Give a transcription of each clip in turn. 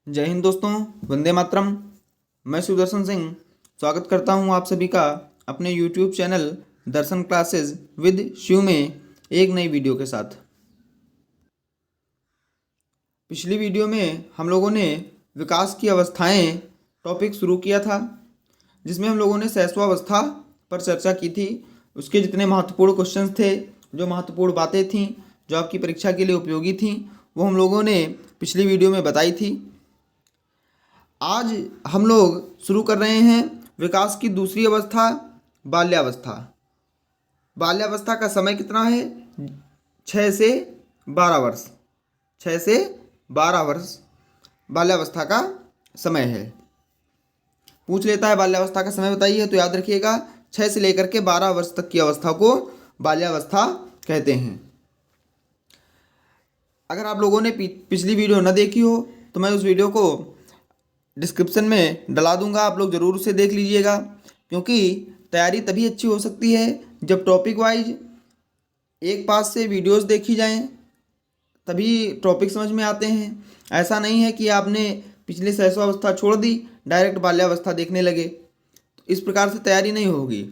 जय हिंद दोस्तों, वंदे मातरम। मैं सुदर्शन सिंह स्वागत करता हूं आप सभी का अपने YouTube channel Darshan classes with Shiv में एक नई वीडियो के साथ। पिछली वीडियो में हम लोगों ने विकास की अवस्थाएं टॉपिक शुरू किया था, जिसमें हम लोगों ने शैशवावस्था पर चर्चा की थी। उसके जितने महत्वपूर्ण क्वेश्चंस थे, जो महत्वपूर्ण बातें थीं, जो आपकी परीक्षा के लिए उपयोगी थीं, वो हम लोगों ने पिछली वीडियो में बताई थी। आज हम लोग शुरू कर रहे हैं विकास की दूसरी अवस्था, बाल्यावस्था। बाल्यावस्था का समय कितना है? 6 से 12 वर्ष। 6 से 12 वर्ष बाल्यावस्था का समय है। पूछ लेता है बाल्यावस्था का समय बताइए, तो याद रखिएगा 6 से लेकर के 12 वर्ष तक की अवस्था को बाल्यावस्था कहते हैं। अगर आप लोगों ने पिछली वीडियो न देखी हो तो मैं उस वीडियो को डिस्क्रिप्शन में डला दूंगा, आप लोग ज़रूर उसे देख लीजिएगा, क्योंकि तैयारी तभी अच्छी हो सकती है जब टॉपिक वाइज एक पास से वीडियोस देखी जाएं, तभी टॉपिक समझ में आते हैं। ऐसा नहीं है कि आपने पिछले शैशवावस्था छोड़ दी, डायरेक्ट बाल्यावस्था देखने लगे, तो इस प्रकार से तैयारी नहीं होगी।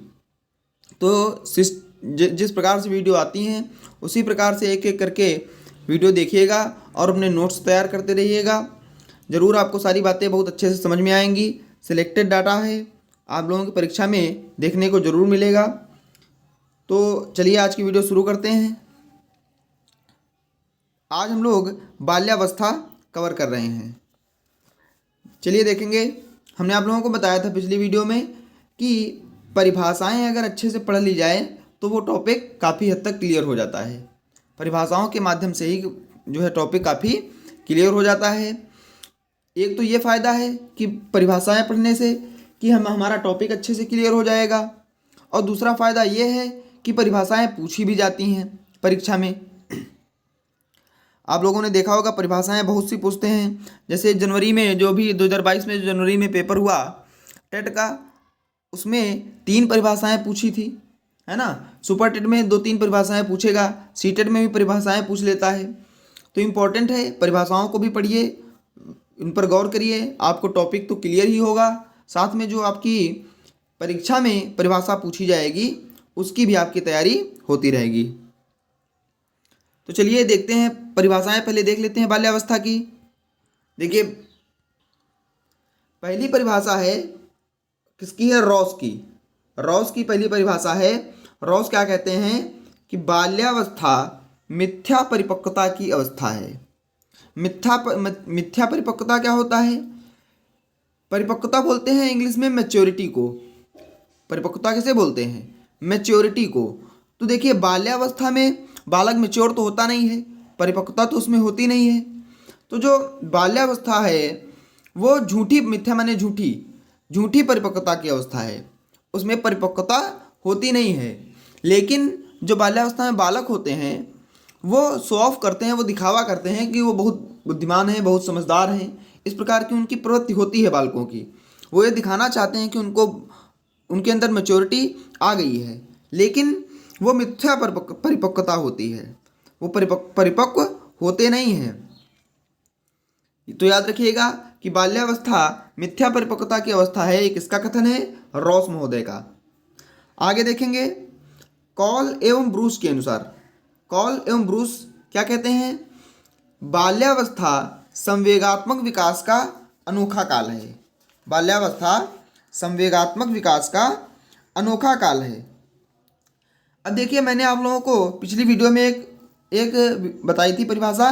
तो जिस प्रकार से वीडियो आती हैं उसी प्रकार से एक एक करके वीडियो देखिएगा और अपने नोट्स तैयार करते रहिएगा। ज़रूर आपको सारी बातें बहुत अच्छे से समझ में आएंगी। सिलेक्टेड डाटा है, आप लोगों की परीक्षा में देखने को ज़रूर मिलेगा। तो चलिए आज की वीडियो शुरू करते हैं। आज हम लोग बाल्यावस्था कवर कर रहे हैं। चलिए देखेंगे। हमने आप लोगों को बताया था पिछली वीडियो में कि परिभाषाएं अगर अच्छे से पढ़ ली जाए तो वो टॉपिक काफ़ी हद तक क्लियर हो जाता है। परिभाषाओं के माध्यम से ही जो है टॉपिक काफ़ी क्लियर हो जाता है। एक तो ये फ़ायदा है कि परिभाषाएं पढ़ने से कि हमारा टॉपिक अच्छे से क्लियर हो जाएगा, और दूसरा फ़ायदा ये है कि परिभाषाएं पूछी भी जाती हैं परीक्षा में। आप लोगों ने देखा होगा परिभाषाएं बहुत सी पूछते हैं। जैसे जनवरी में जो भी 2022 में जो जनवरी में पेपर हुआ टेट का, उसमें 3 परिभाषाएं पूछी थी, है ना। सुपर टेट में 2-3 परिभाषाएं पूछेगा, सी टेट में भी परिभाषाएं पूछ लेता है। तो इम्पॉर्टेंट है, परिभाषाओं को भी पढ़िए, उन पर गौर करिए, आपको टॉपिक तो क्लियर ही होगा, साथ में जो आपकी परीक्षा में परिभाषा पूछी जाएगी उसकी भी आपकी तैयारी होती रहेगी। तो चलिए देखते हैं परिभाषाएं, पहले देख लेते हैं बाल्यावस्था की। देखिए पहली परिभाषा है किसकी है? रॉस की। रॉस की पहली परिभाषा है। रॉस क्या कहते हैं कि बाल्यावस्था मिथ्या परिपक्वता की अवस्था है। मिथ्या परिपक्वता क्या होता है? परिपक्वता बोलते हैं इंग्लिश में मैच्योरिटी को। परिपक्वता किसे बोलते हैं? मैच्योरिटी को। तो देखिए बाल्यावस्था में बालक मैच्योर तो होता नहीं है, परिपक्वता तो उसमें होती नहीं है। तो जो बाल्यावस्था है वो झूठी, मिथ्या माने झूठी, झूठी परिपक्वता की अवस्था है, उसमें परिपक्वता होती नहीं है। लेकिन जो बाल्यावस्था में बालक होते हैं वो शो ऑफ करते हैं, वो दिखावा करते हैं कि वो बहुत बुद्धिमान हैं, बहुत समझदार हैं। इस प्रकार की उनकी प्रवृत्ति होती है बालकों की। वो ये दिखाना चाहते हैं कि उनके अंदर मैच्योरिटी आ गई है, लेकिन वो मिथ्या परिपक्वता होती है, वो परिपक्व होते नहीं हैं। तो याद रखिएगा कि बाल्यावस्था मिथ्या परिपक्वता की अवस्था है। एक इसका कथन है रॉस महोदय का। आगे देखेंगे कॉल एवं ब्रूस के अनुसार। कॉल एवं ब्रूस क्या कहते हैं? बाल्यावस्था संवेगात्मक विकास का अनोखा काल है। बाल्यावस्था संवेगात्मक विकास का अनोखा काल है। अब देखिए मैंने आप लोगों को पिछली वीडियो में एक बताई थी परिभाषा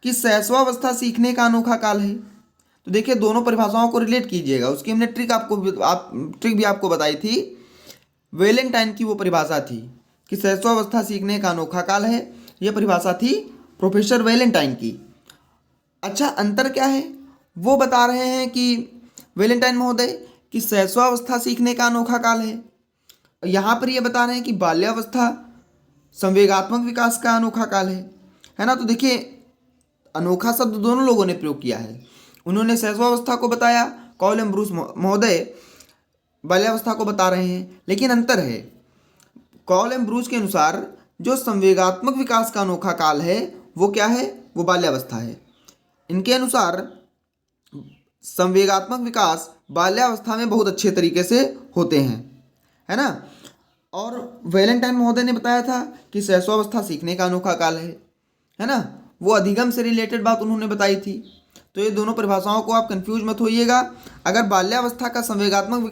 कि शैशवावस्था सीखने का अनोखा काल है। तो देखिए दोनों परिभाषाओं को रिलेट कीजिएगा। उसकी हमने ट्रिक भी आपको बताई थी। वेलेंटाइन की वो परिभाषा थी कि शैशवावस्था सीखने का अनोखा काल है, यह परिभाषा थी प्रोफेसर वेलेंटाइन की। अच्छा, अंतर क्या है वो बता रहे हैं कि वेलेंटाइन महोदय कि शैशवावस्था सीखने का अनोखा काल है, यहाँ पर ये बता रहे हैं कि बाल्यावस्था संवेगात्मक विकास का अनोखा काल है ना। तो देखिए अनोखा शब्द दोनों लोगों ने प्रयोग किया है। उन्होंने शैशवावस्था को बताया, कॉल एवं ब्रूस महोदय बाल्यावस्था को बता रहे हैं, लेकिन अंतर है। कॉल एवं ब्रूस के अनुसार जो संवेगात्मक विकास का अनोखा काल है वो क्या है? वो बाल्यावस्था है। इनके अनुसार संवेगात्मक विकास बाल्यावस्था में बहुत अच्छे तरीके से होते हैं, है ना। और वैलेंटाइन महोदय ने बताया था कि शैशवावस्था सीखने का अनोखा काल है ना। वो अधिगम से रिलेटेड बात उन्होंने बताई थी। तो ये दोनों परिभाषाओं को आप कंफ्यूज मत होइएगा। अगर बाल्यावस्था संवेगात्मक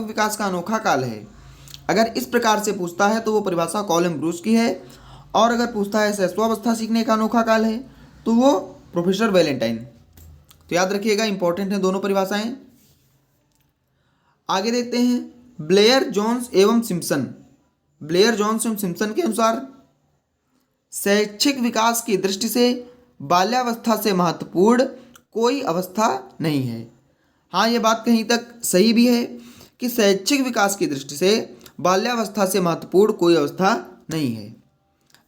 विकास का अनोखा काल है, अगर इस प्रकार से पूछता है तो वो परिभाषा कॉलम ब्रूस की है। और अगर पूछता है शैशवावस्था सीखने का अनोखा काल है तो वो प्रोफेसर वैलेंटाइन। तो याद रखिएगा, इंपॉर्टेंट है दोनों परिभाषाएं। आगे देखते हैं ब्लेयर जोन्स एवं सिम्पसन। ब्लेयर जोन्स एवं सिम्पसन के अनुसार शैक्षिक विकास की दृष्टि से बाल्यावस्था से महत्वपूर्ण कोई अवस्था नहीं है। हाँ, ये बात कहीं तक सही भी है कि शैक्षिक विकास की दृष्टि से बाल्यावस्था से महत्वपूर्ण कोई अवस्था नहीं है।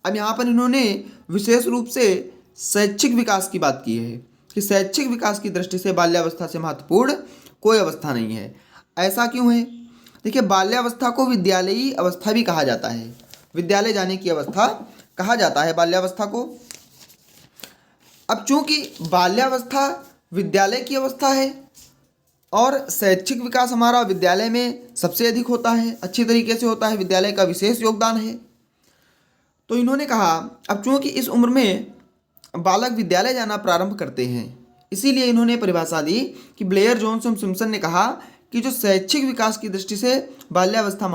अब यहाँ पर इन्होंने विशेष रूप से शैक्षिक विकास की बात की है कि शैक्षिक विकास की दृष्टि से बाल्यावस्था से महत्वपूर्ण कोई अवस्था नहीं है। ऐसा क्यों है? देखिए, बाल्यावस्था को विद्यालयी अवस्था भी कहा जाता है। विद्यालय जाने की अवस्था कहा जाता है बाल्यावस्था को। अब चूंकि बाल्यावस्था विद्यालय की अवस्था है और शैक्षिक विकास हमारा विद्यालय में सबसे अधिक होता है, अच्छी तरीके से होता है, विद्यालय का विशेष योगदान है। तो इन्होंने कहा अब चूंकि इस उम्र में बालक विद्यालय जाना प्रारंभ करते हैं, इसीलिए इन्होंने परिभाषा दी कि ब्लेयर जोन्स और सिम्पसन ने कहा कि जो शैक्षिक विकास की दृष्टि से बाल्यावस्था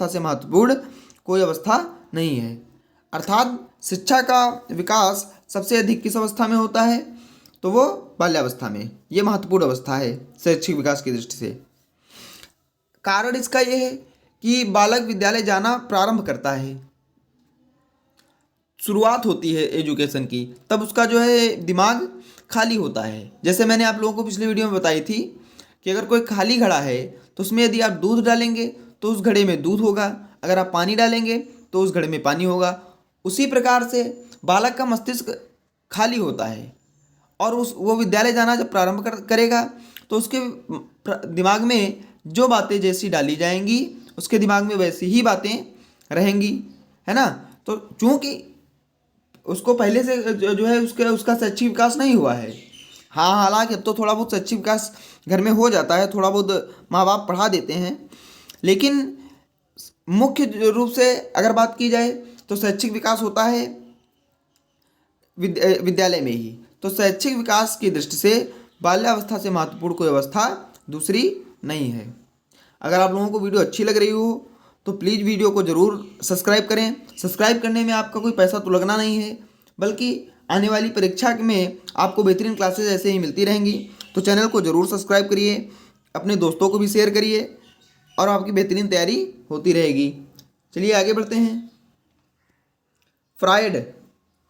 से महत्वपूर्ण कोई अवस्था नहीं है। अर्थात शिक्षा का विकास सबसे अधिक किस अवस्था में होता है? तो वो बाल्यावस्था में। ये महत्वपूर्ण अवस्था है शैक्षिक विकास की दृष्टि से। कारण इसका ये है कि बालक विद्यालय जाना प्रारंभ करता है, शुरुआत होती है एजुकेशन की, तब उसका जो है दिमाग खाली होता है। जैसे मैंने आप लोगों को पिछले वीडियो में बताई थी कि अगर कोई खाली घड़ा है तो उसमें यदि आप दूध डालेंगे तो उस घड़े में दूध होगा, अगर आप पानी डालेंगे तो उस घड़े में पानी होगा। उसी प्रकार से बालक का मस्तिष्क खाली होता है और वो विद्यालय जाना जब प्रारंभ करेगा तो उसके दिमाग में जो बातें जैसी डाली जाएंगी उसके दिमाग में वैसी ही बातें रहेंगी, है ना। तो चूँकि उसको पहले से जो है उसका शैक्षिक विकास नहीं हुआ है। हाँ, हालांकि अब तो थोड़ा बहुत शैक्षिक विकास घर में हो जाता है, थोड़ा बहुत माँ बाप पढ़ा देते हैं, लेकिन मुख्य रूप से अगर बात की जाए तो शैक्षिक विकास होता है विद्यालय में ही। तो शैक्षिक विकास की दृष्टि से बाल्यावस्था से महत्वपूर्ण कोई अवस्था दूसरी नहीं है। अगर आप लोगों को वीडियो अच्छी लग रही हो तो प्लीज़ वीडियो को ज़रूर सब्सक्राइब करें। सब्सक्राइब करने में आपका कोई पैसा तो लगना नहीं है, बल्कि आने वाली परीक्षा में आपको बेहतरीन क्लासेस ऐसे ही मिलती रहेंगी। तो चैनल को ज़रूर सब्सक्राइब करिए, अपने दोस्तों को भी शेयर करिए और आपकी बेहतरीन तैयारी होती रहेगी। चलिए आगे बढ़ते हैं। फ्रायड,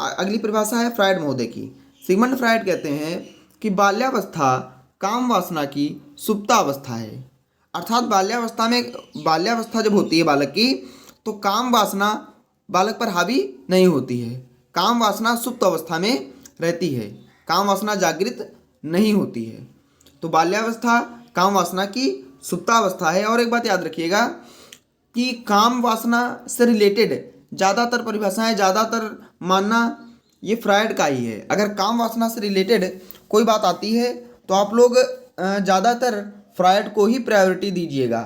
अगली परिभाषा है फ्रायड महोदय की। सिगमंड फ्रायड कहते हैं कि बाल्यावस्था काम वासना की सुप्तावस्था है। अर्थात बाल्यावस्था जब होती है बालक की तो काम वासना बालक पर हावी नहीं होती है। काम वासना सुप्त अवस्था में रहती है, काम वासना जागृत नहीं होती है। तो बाल्यावस्था काम वासना की सुप्तावस्था है। और एक बात याद रखिएगा कि काम वासना से रिलेटेड ज़्यादातर परिभाषाएं, ज़्यादातर मानना ये फ्रायड का ही है। अगर काम वासना से रिलेटेड कोई बात आती है तो आप लोग ज़्यादातर फ्रायड को ही प्रायोरिटी दीजिएगा।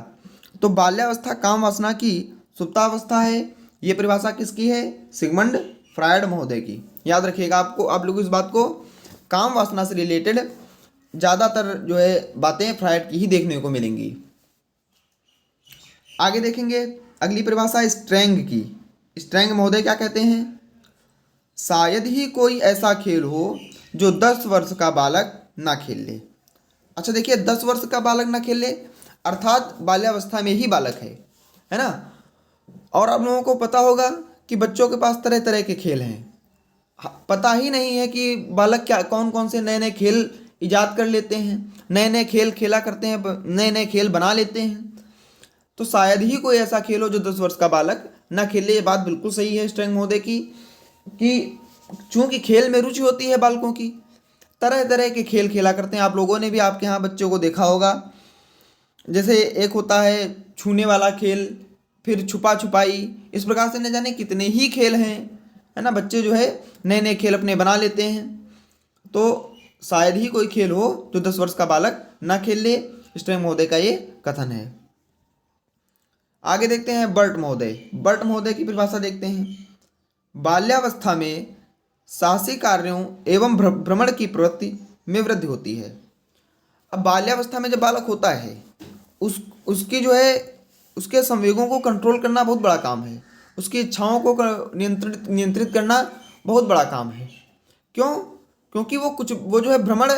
तो बाल्यावस्था काम वासना की सुप्तावस्था है, ये परिभाषा किसकी है? सिगमंड फ्रायड महोदय की। याद रखिएगा, आप लोग इस बात को, काम वासना से रिलेटेड ज़्यादातर जो है बातें फ्रायड की ही देखने को मिलेंगी। आगे देखेंगे अगली परिभाषा स्ट्रैंग की। स्ट्रैंग महोदय क्या कहते हैं? शायद ही कोई ऐसा खेल हो जो 10 वर्ष का बालक ना खेल ले। अच्छा देखिए, 10 वर्ष का बालक ना खेल ले अर्थात बाल्यावस्था में ही बालक है ना। और आप लोगों को पता होगा कि बच्चों के पास तरह तरह के खेल हैं। पता ही नहीं है कि बालक क्या कौन कौन से नए नए खेल इजाद कर लेते हैं, नए नए खेल खेला करते हैं, नए नए खेल बना लेते हैं। तो शायद ही कोई ऐसा खेल हो जो 10 वर्ष का बालक ना खेले। ये बात बिल्कुल सही है स्ट्रैंग महोदय की कि चूँकि खेल में रुचि होती है बालकों की, तरह तरह के खेल खेला करते हैं। आप लोगों ने भी आपके यहाँ बच्चों को देखा होगा, जैसे एक होता है छूने वाला खेल, फिर छुपा छुपाई, इस प्रकार से न जाने कितने ही खेल हैं, है ना। बच्चे जो है नए नए खेल अपने बना लेते हैं। तो शायद ही कोई खेल हो जो 10 वर्ष का बालक ना खेल ले। स्ट्रैंग महोदय का ये कथन है। आगे देखते हैं बर्ट महोदय। बर्ट महोदय की परिभाषा देखते हैं। बाल्यावस्था में साहसी कार्यों एवं भ्रमण की प्रवृत्ति में वृद्धि होती है। अब बाल्यावस्था में जब बालक होता है, उसकी जो है उसके संवेगों को कंट्रोल करना बहुत बड़ा काम है। उसकी इच्छाओं को नियंत्रित करना बहुत बड़ा काम है। क्यों? क्योंकि वो जो है भ्रमण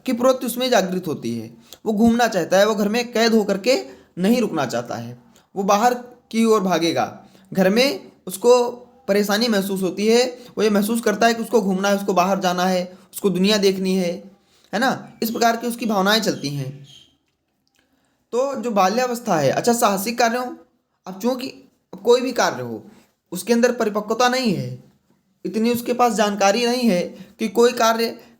की प्रवृत्ति उसमें जागृत होती है। वो घूमना चाहता है, वो घर में कैद होकर के नहीं रुकना चाहता है, वो बाहर की ओर भागेगा। घर में उसको परेशानी महसूस होती है, वो ये महसूस करता है कि उसको घूमना है, उसको बाहर जाना है, उसको दुनिया देखनी है ना। इस प्रकार की उसकी भावनाएं चलती हैं। तो जो बाल्यावस्था है, अच्छा साहसिक कार्यों, अब चूंकि कोई भी कार्य हो उसके अंदर परिपक्वता नहीं है, इतनी उसके पास जानकारी नहीं है कि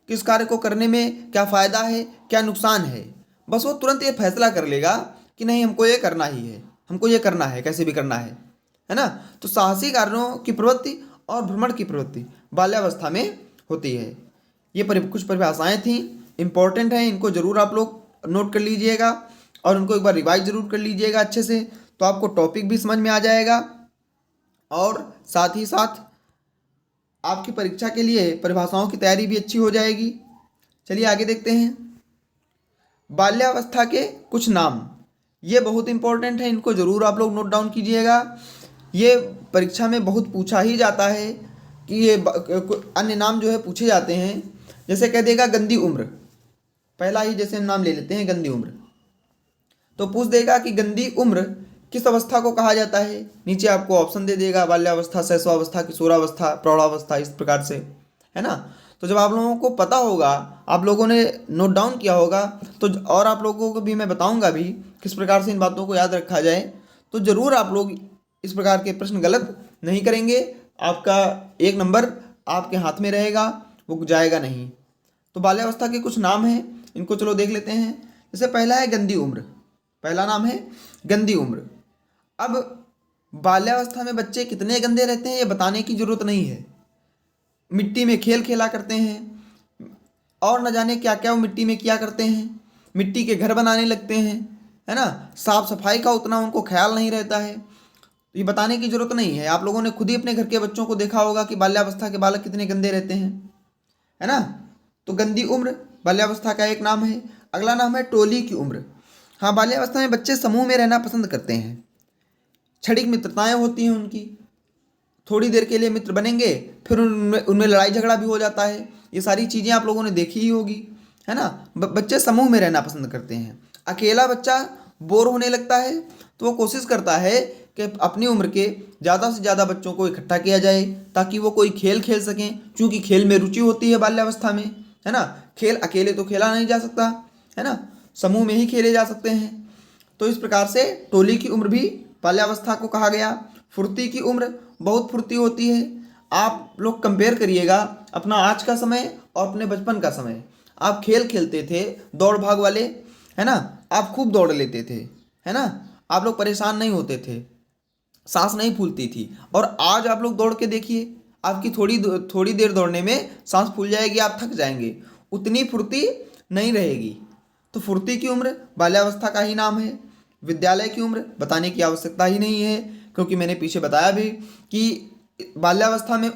किस कार्य को करने में क्या फ़ायदा है, क्या नुकसान है। बस वो तुरंत ये फैसला कर लेगा कि नहीं, हमको ये करना ही है, हमको ये करना है, कैसे भी करना है ना। तो साहसी कार्यों की प्रवृत्ति और भ्रमण की प्रवृत्ति बाल्यावस्था में होती है। ये कुछ परिभाषाएं थी, इम्पोर्टेंट हैं, इनको ज़रूर आप लोग नोट कर लीजिएगा और उनको एक बार रिवाइज ज़रूर कर लीजिएगा अच्छे से, तो आपको टॉपिक भी समझ में आ जाएगा और साथ ही साथ आपकी परीक्षा के लिए परिभाषाओं की तैयारी भी अच्छी हो जाएगी। चलिए आगे देखते हैं। बाल्यावस्था के कुछ नाम, ये बहुत इंपॉर्टेंट है, इनको ज़रूर आप लोग नोट डाउन कीजिएगा। ये परीक्षा में बहुत पूछा ही जाता है कि ये अन्य नाम जो है पूछे जाते हैं। जैसे कह देगा गंदी उम्र, पहला ही जैसे हम नाम ले लेते हैं गंदी उम्र, तो पूछ देगा कि गंदी उम्र किस अवस्था को कहा जाता है। नीचे आपको ऑप्शन दे देगा, बाल्यावस्था, शैशवावस्था, किशोरावस्था, प्रौढ़ावस्था, इस प्रकार से, है ना। तो जब आप लोगों को पता होगा, आप लोगों ने नोट डाउन किया होगा, तो और आप लोगों को भी मैं बताऊंगा भी किस प्रकार से इन बातों को याद रखा जाए, तो ज़रूर आप लोग इस प्रकार के प्रश्न गलत नहीं करेंगे। आपका 1 नंबर आपके हाथ में रहेगा, वो जाएगा नहीं। तो बाल्यावस्था के कुछ नाम हैं, इनको चलो देख लेते हैं। जैसे पहला है गंदी उम्र, पहला नाम है गंदी उम्र। अब बाल्यावस्था में बच्चे कितने गंदे रहते हैं ये बताने की ज़रूरत नहीं है। मिट्टी में खेल खेला करते हैं और न जाने क्या क्या वो मिट्टी में किया करते हैं, मिट्टी के घर बनाने लगते हैं, है ना। साफ सफाई का उतना उनको ख्याल नहीं रहता है। ये बताने की ज़रूरत नहीं है, आप लोगों ने खुद ही अपने घर के बच्चों को देखा होगा कि बाल्यावस्था के बालक कितने गंदे रहते हैं, है ना। तो गंदी उम्र बाल्यावस्था का एक नाम है। अगला नाम है टोली की उम्र। हाँ, बाल्यावस्था में बच्चे समूह में रहना पसंद करते हैं, क्षणिक मित्रताएं होती हैं उनकी, थोड़ी देर के लिए मित्र बनेंगे, फिर उनमें लड़ाई झगड़ा भी हो जाता है। ये सारी चीज़ें आप लोगों ने देखी ही होगी, है ना। बच्चे समूह में रहना पसंद करते हैं। अकेला बच्चा बोर होने लगता है तो वो कोशिश करता है कि अपनी उम्र के ज़्यादा से ज़्यादा बच्चों को इकट्ठा किया जाए ताकि वो कोई खेल खेल सकें, क्योंकि खेल में रुचि होती है बाल्यावस्था में, है ना। खेल अकेले तो खेला नहीं जा सकता, है ना, समूह में ही खेले जा सकते हैं। तो इस प्रकार से टोली की उम्र भी बाल्यावस्था को कहा गया। फुर्ती की उम्र, बहुत फुर्ती होती है। आप लोग कंपेयर करिएगा अपना आज का समय और अपने बचपन का समय। आप खेल खेलते थे, दौड़ भाग वाले, है ना, आप खूब दौड़ लेते थे, है ना, आप लोग परेशान नहीं होते थे, सांस नहीं फूलती थी। और आज आप लोग दौड़ के देखिए, आपकी थोड़ी देर दौड़ने में सांस फूल जाएगी, आप थक जाएंगे, उतनी फुर्ती नहीं रहेगी। तो फुर्ती की उम्र बाल्यावस्था का ही नाम है। विद्यालय की उम्र बताने की आवश्यकता ही नहीं है, क्योंकि मैंने पीछे बताया भी कि बाल्यावस्था में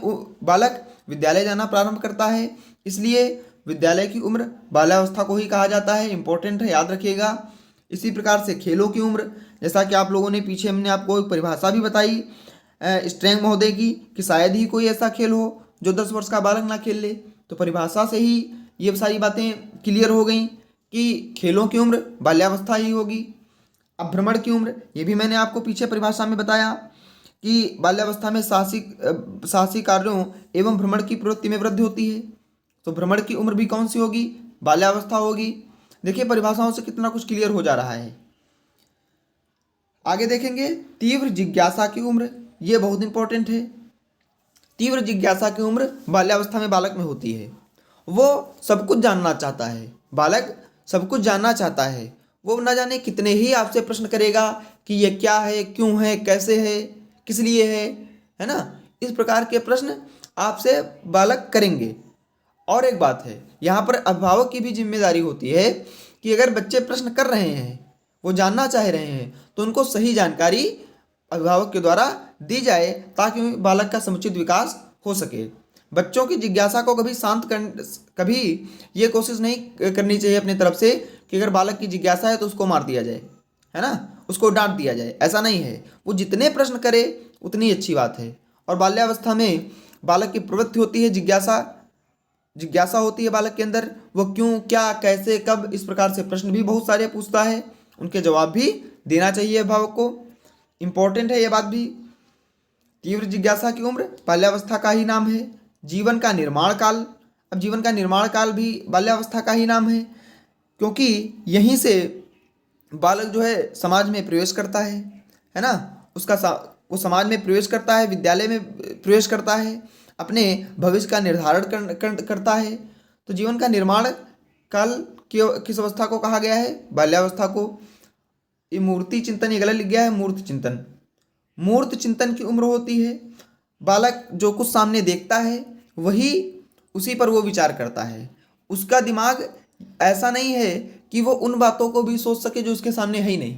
बालक विद्यालय जाना प्रारंभ करता है, इसलिए विद्यालय की उम्र बाल्यावस्था को ही कहा जाता है। इंपॉर्टेंट है, याद रखिएगा। इसी प्रकार से खेलों की उम्र, जैसा कि आप लोगों ने पीछे हमने आपको एक परिभाषा भी बताई स्ट्रैंग महोदय की कि शायद ही कोई ऐसा खेल हो जो 10 वर्ष का बालक ना खेल ले। तो परिभाषा से ही ये सारी बातें क्लियर हो गई कि खेलों की उम्र बाल्यावस्था ही होगी। अब भ्रमण की उम्र, ये भी मैंने आपको पीछे परिभाषा में बताया कि बाल्यावस्था में साहसिक कार्यों एवं भ्रमण की प्रवृत्ति में वृद्धि होती है। तो भ्रमण की उम्र भी कौन सी होगी? बाल्यावस्था होगी। देखिए परिभाषाओं से कितना कुछ क्लियर हो जा रहा है। आगे देखेंगे तीव्र जिज्ञासा की उम्र, ये बहुत इंपॉर्टेंट है। तीव्र जिज्ञासा की उम्र बाल्यावस्था में बालक में होती है। वो सब कुछ जानना चाहता है, बालक सब कुछ जानना चाहता है। वो न जाने कितने ही आपसे प्रश्न करेगा कि ये क्या है, क्यों है, कैसे है, किस लिए है ना। इस प्रकार के प्रश्न आपसे बालक करेंगे और एक बात है, यहाँ पर अभिभावक की भी जिम्मेदारी होती है कि अगर बच्चे प्रश्न कर रहे हैं, वो जानना चाह रहे हैं, तो उनको सही जानकारी अभिभावक के द्वारा दी जाए ताकि बालक का समुचित विकास हो सके। बच्चों की जिज्ञासा को कभी ये कोशिश नहीं करनी चाहिए अपनी तरफ से कि अगर बालक की जिज्ञासा है तो उसको मार दिया जाए, है ना, उसको डांट दिया जाए। ऐसा नहीं है, वो जितने प्रश्न करे उतनी अच्छी बात है। और बाल्यावस्था में बालक की प्रवृत्ति होती है जिज्ञासा होती है बालक के अंदर। वो क्यों, क्या, कैसे, कब, इस प्रकार से प्रश्न भी बहुत सारे पूछता है, उनके जवाब भी देना चाहिए अभिभावक को। इम्पोर्टेंट है ये बात भी। तीव्र जिज्ञासा की उम्र बाल्यावस्था का ही नाम है। जीवन का निर्माण काल, अब जीवन का निर्माण काल भी बाल्यावस्था का ही नाम है, क्योंकि यहीं से बालक जो है समाज में प्रवेश करता है ना, वो समाज में प्रवेश करता है, विद्यालय में प्रवेश करता है, अपने भविष्य का निर्धारण करता है। तो जीवन का निर्माण काल किस अवस्था को कहा गया है? बाल्यावस्था को। ये मूर्ति चिंतन, ये गलत लिख गया है, मूर्त चिंतन की उम्र होती है। बालक जो कुछ सामने देखता है वही उसी पर वो विचार करता है। उसका दिमाग ऐसा नहीं है कि वो उन बातों को भी सोच सके जो उसके सामने है ही नहीं,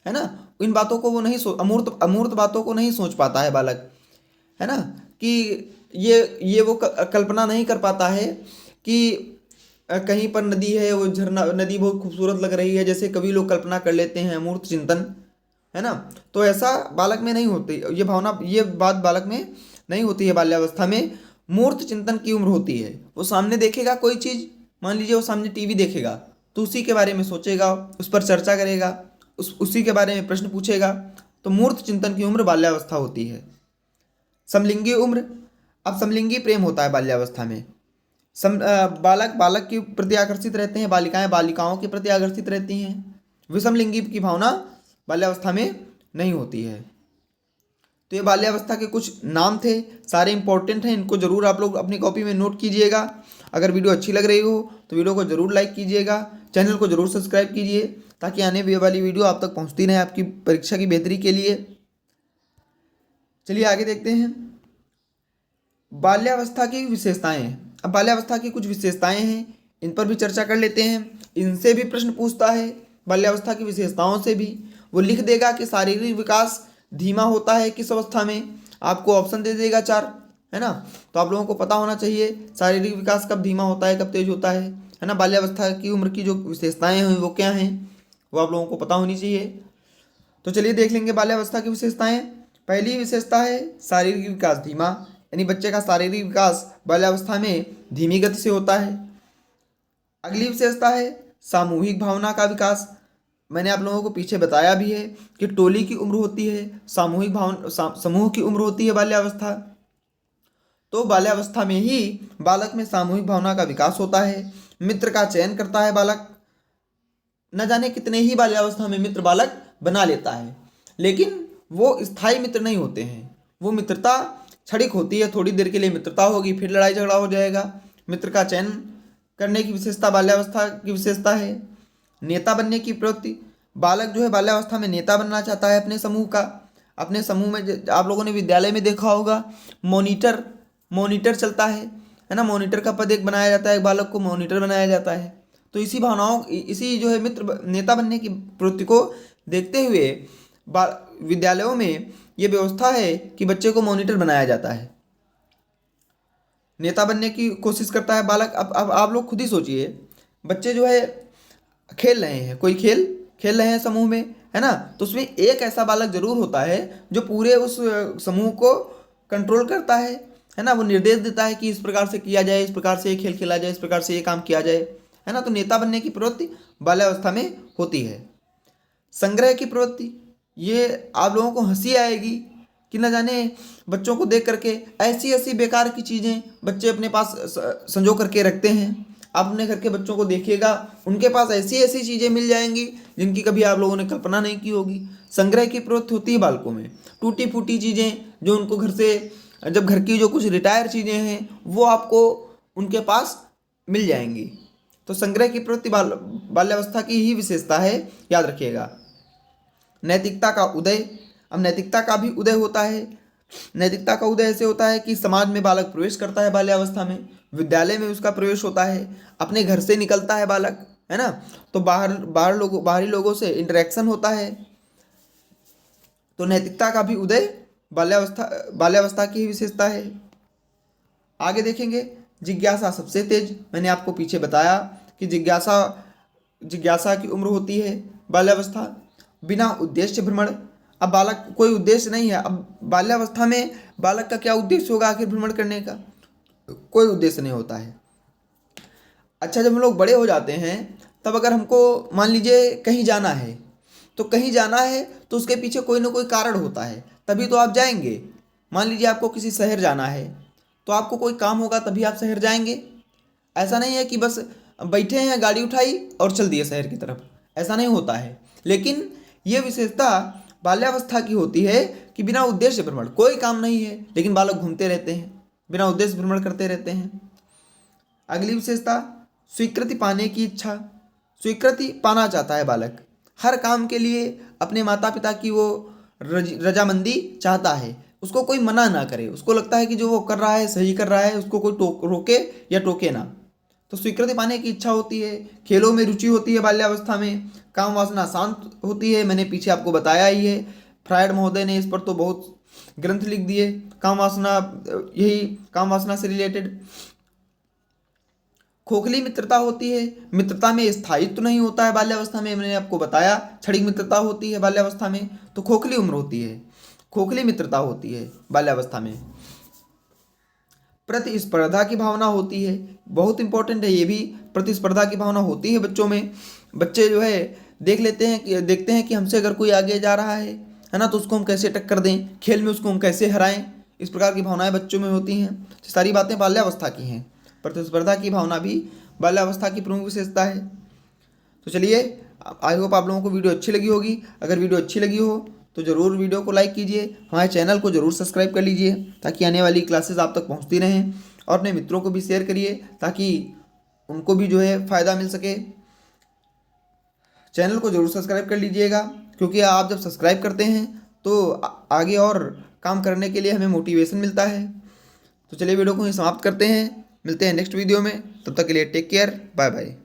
है ना। इन बातों को वो नहीं अमूर्त बातों को नहीं सोच पाता है बालक, है ना, कि ये वो कल्पना नहीं कर पाता है कि कहीं पर नदी है, वो झरना, नदी बहुत खूबसूरत लग रही है, जैसे कभी लोग कल्पना कर लेते हैं अमूर्त चिंतन, है ना। तो ऐसा बालक में नहीं होती, ये बात बालक में नहीं होती है। बाल्यावस्था में मूर्त चिंतन की उम्र होती है। वो सामने देखेगा कोई चीज़, मान लीजिए वो सामने टीवी देखेगा तो उसी के बारे में सोचेगा, उस पर चर्चा करेगा, उसी के बारे में प्रश्न पूछेगा। तो मूर्त चिंतन की उम्र बाल्यावस्था होती है। समलिंगी उम्र, अब समलिंगी प्रेम होता है बाल्यावस्था में। बालक के प्रति आकर्षित रहते हैं, बालिकाएं बालिकाओं के प्रति आकर्षित रहती हैं। विषमलिंगी की भावना बाल्यावस्था में नहीं होती है। तो ये बाल्यावस्था के कुछ नाम थे, सारे इंपॉर्टेंट हैं, इनको जरूर आप लोग अपनी कॉपी में नोट कीजिएगा। अगर वीडियो अच्छी लग रही हो तो वीडियो को जरूर लाइक कीजिएगा, चैनल को जरूर सब्सक्राइब कीजिए ताकि आने वाली वीडियो आप तक पहुंचती रहे आपकी परीक्षा की बेहतरी के लिए। चलिए आगे देखते हैं बाल्यावस्था की विशेषताएं। अब बाल्यावस्था की कुछ विशेषताएं हैं, इन पर भी चर्चा कर लेते हैं। इनसे भी प्रश्न पूछता है, बाल्यावस्था की विशेषताओं से भी। वो लिख देगा कि शारीरिक विकास धीमा होता है किस अवस्था में, आपको ऑप्शन दे देगा 4, है ना। तो आप लोगों को पता होना चाहिए शारीरिक विकास कब धीमा होता है, कब तेज होता है ना। बाल्यावस्था की उम्र की जो विशेषताएं हैं वो क्या हैं, वो आप लोगों को पता होनी चाहिए। तो चलिए देख लेंगे बाल्यावस्था की विशेषताएं। पहली विशेषता है शारीरिक विकास धीमा, यानी बच्चे का शारीरिक विकास बाल्यावस्था में धीमी गति से होता है। अगली विशेषता है सामूहिक भावना का विकास। मैंने आप लोगों को पीछे बताया भी है कि टोली की उम्र होती है, सामूहिक समूह की उम्र होती है बाल्यावस्था। तो बाल्यावस्था में ही बालक में सामूहिक भावना का विकास होता है। मित्र का चयन करता है बालक। न जाने कितने ही बाल्यावस्था में मित्र बालक बना लेता है, लेकिन वो स्थायी मित्र नहीं होते हैं। वो मित्रता क्षणिक होती है, थोड़ी देर के लिए मित्रता होगी, फिर लड़ाई झगड़ा हो जाएगा। मित्र का चयन करने की विशेषता बाल्यावस्था की विशेषता है। नेता बनने की प्रवृत्ति, बालक जो है बाल्यावस्था में नेता बनना चाहता है अपने समूह का। अपने समूह में आप लोगों ने विद्यालय में देखा होगा मॉनिटर चलता है ना। मॉनिटर का पद एक बनाया जाता है, एक बालक को मॉनिटर बनाया जाता है। तो इसी जो है नेता बनने की प्रवृत्ति को देखते हुए विद्यालयों में ये व्यवस्था है कि बच्चे को मॉनिटर बनाया जाता है, नेता बनने की कोशिश करता है बालक। अब आप लोग खुद ही सोचिए, बच्चे जो है खेल रहे हैं, कोई खेल रहे हैं समूह में, है ना। तो उसमें एक ऐसा बालक जरूर होता है जो पूरे उस समूह को कंट्रोल करता है ना। वो निर्देश देता है कि इस प्रकार से किया जाए, इस प्रकार से ये खेल खेला जाए, इस प्रकार से ये काम किया जाए, है ना। तो नेता बनने की प्रवृत्ति बाल्यावस्था में होती है। संग्रह की प्रवृत्ति, ये आप लोगों को हंसी आएगी कि न जाने बच्चों को देख करके ऐसी बेकार की चीज़ें बच्चे अपने पास संजो करके रखते हैं। आप अपने घर के बच्चों को देखिएगा, उनके पास ऐसी चीज़ें मिल जाएंगी जिनकी कभी आप लोगों ने कल्पना नहीं की होगी। संग्रह की प्रवृत्ति होती है बालकों में। टूटी फूटी चीज़ें जो उनको घर से, जब घर की जो कुछ रिटायर चीज़ें हैं वो आपको उनके पास मिल जाएंगी। तो संग्रह की प्रवृत्ति बाल्यावस्था की ही विशेषता है, याद रखिएगा। नैतिकता का उदय, अब नैतिकता का भी उदय होता है नैतिकता का उदय ऐसे होता है कि समाज में बालक प्रवेश करता है बाल्यावस्था में, विद्यालय में उसका प्रवेश होता है, अपने घर से निकलता है बालक, है ना। तो बाहरी लोगों से इंटरेक्शन होता है। तो नैतिकता का भी उदय बाल्यावस्था की ही विशेषता है। आगे देखेंगे, जिज्ञासा सबसे तेज। मैंने आपको पीछे बताया कि जिज्ञासा की उम्र होती है बाल्यावस्था। बिना उद्देश्य भ्रमण, अब बालक कोई उद्देश्य नहीं है। अब बाल्यावस्था में बालक का क्या उद्देश्य होगा आखिर भ्रमण करने का? कोई उद्देश्य नहीं होता है। अच्छा, जब हम लोग बड़े हो जाते हैं तब अगर हमको मान लीजिए कहीं जाना है, तो कहीं जाना है तो उसके पीछे कोई ना कोई कारण होता है, तभी तो आप जाएंगे। मान लीजिए आपको किसी शहर जाना है, तो आपको कोई काम होगा तभी आप शहर जाएंगे। ऐसा नहीं है कि बस बैठे हैं, गाड़ी उठाई और चल दिए शहर की तरफ, ऐसा नहीं होता है। लेकिन ये विशेषता बाल्यावस्था की होती है कि बिना उद्देश्य भ्रमण, कोई काम नहीं है लेकिन बालक घूमते रहते हैं, बिना उद्देश्य भ्रमण करते रहते हैं। अगली विशेषता, स्वीकृति पाने की इच्छा। स्वीकृति पाना चाहता है बालक, हर काम के लिए अपने माता पिता की वो रजामंदी चाहता है, उसको कोई मना ना करे, उसको लगता है कि जो वो कर रहा है सही कर रहा है, उसको कोई रोके या टोके ना। तो स्वीकृति पाने की इच्छा होती है। खेलों में रुचि होती है बाल्यावस्था में। काम वासना शांत होती है, मैंने पीछे आपको बताया ही है। फ्रायड महोदय ने इस पर तो बहुत ग्रंथ लिख दिए, काम वासना, यही काम वासना से रिलेटेड। खोखली मित्रता होती है, मित्रता में स्थायित्व नहीं होता है बाल्यावस्था में, मैंने आपको बताया। क्षणिक मित्रता होती है बाल्यावस्था में, तो खोखली उम्र होती है, खोखली मित्रता होती है बाल्यावस्था में। प्रतिस्पर्धा की भावना होती है, बहुत इंपॉर्टेंट है ये भी। प्रतिस्पर्धा की भावना होती है बच्चों में। बच्चे जो है देखते हैं कि हमसे अगर कोई आगे जा रहा है ना, तो उसको हम कैसे टक्कर दें, खेल में उसको हम कैसे हराएं, इस प्रकार की भावनाएं बच्चों में होती हैं। सारी बातें बाल्यावस्था की हैं। प्रतिस्पर्धा की भावना भी बाल्यावस्था की प्रमुख विशेषता है। तो चलिए, आई होप आप लोगों को वीडियो अच्छी लगी होगी। अगर वीडियो अच्छी लगी हो तो ज़रूर वीडियो को लाइक कीजिए, हमारे चैनल को ज़रूर सब्सक्राइब कर लीजिए ताकि आने वाली क्लासेस आप तक पहुंचती रहें, और अपने मित्रों को भी शेयर करिए ताकि उनको भी जो है फ़ायदा मिल सके। चैनल को ज़रूर सब्सक्राइब कर लीजिएगा, क्योंकि आप जब सब्सक्राइब करते हैं तो आगे और काम करने के लिए हमें मोटिवेशन मिलता है। तो चलिए वीडियो को ही समाप्त करते हैं, मिलते हैं नेक्स्ट वीडियो में। तब तक के लिए टेक केयर, बाय बाय।